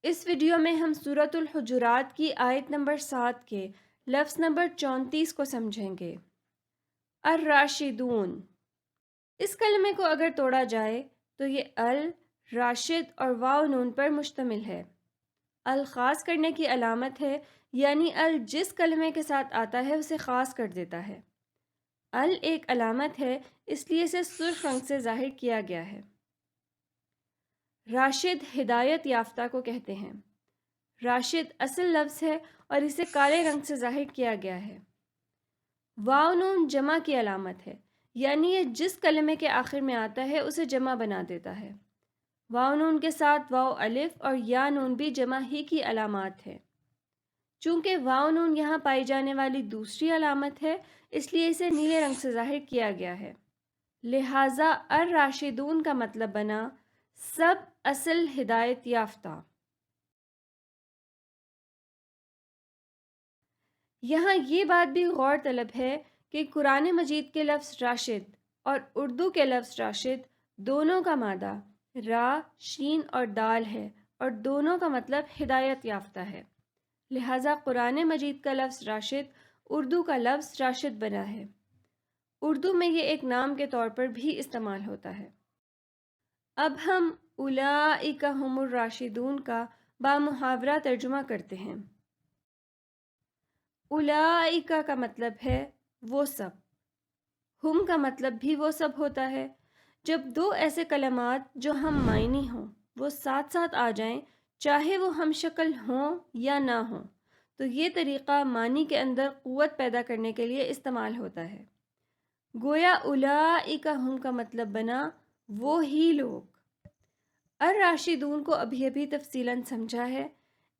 اس video میں ہم سورۃ الحجرات کی آیت نمبر 7 کے لفظ نمبر 34 کو سمجھیں گے۔ الراشدون، اس کلمے کو اگر توڑا جائے تو یہ راشد اور واو نون پر مشتمل ہے۔ خاص کرنے کی علامت ہے، یعنی جس کلمے کے ساتھ آتا ہے اسے خاص کر دیتا ہے۔ ایک علامت ہے، اس لیے اسے سرخ رنگ سے ظاہر کیا گیا ہے۔ راشد ہدایت یافتہ کو کہتے ہیں۔ راشد اصل لفظ ہے اور اسے کالے رنگ سے ظاہر کیا گیا ہے۔ واو نون جمع کی علامت ہے، یعنی یہ جس کلمے کے آخر میں آتا ہے اسے جمع بنا دیتا ہے۔ واو نون کے ساتھ واو الف اور یا نون بھی جمع ہی کی علامات ہے۔ چونکہ واو نون یہاں پائی جانے والی دوسری علامت ہے، اس لیے اسے نیلے رنگ سے ظاہر کیا گیا ہے۔ لہٰذا الراشدون کا مطلب بنا سب اصل ہدایت یافتہ۔ یہاں یہ بات بھی غور طلب ہے کہ قرآن مجید کے لفظ راشد اور اردو کے لفظ راشد دونوں کا مادہ را، شین اور دال ہے اور دونوں کا مطلب ہدایت یافتہ ہے۔ لہٰذا قرآن مجید کا لفظ راشد اردو کا لفظ راشد بنا ہے۔ اردو میں یہ ایک نام کے طور پر بھی استعمال ہوتا ہے۔ اب ہم اولئک ھم الراشدون کا بامحاورہ ترجمہ کرتے ہیں۔ اولئک کا مطلب ہے وہ سب، ہم کا مطلب بھی وہ سب ہوتا ہے۔ جب دو ایسے کلمات جو ہم معنی ہوں وہ ساتھ ساتھ آ جائیں، چاہے وہ ہم شکل ہوں یا نہ ہوں، تو یہ طریقہ معنی کے اندر قوت پیدا کرنے کے لیے استعمال ہوتا ہے۔ گویا اولئک ہم کا مطلب بنا وہ ہی لوگ۔ الراشدون کو ابھی تفصیلاً سمجھا ہے،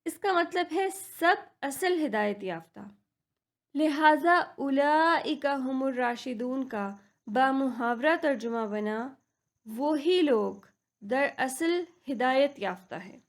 اس کا مطلب ہے سب اصل ہدایت یافتہ۔ لہٰذا اولئک ھم الراشدون کا بامحاورہ ترجمہ بنا وہی لوگ دراصل ہدایت یافتہ ہے۔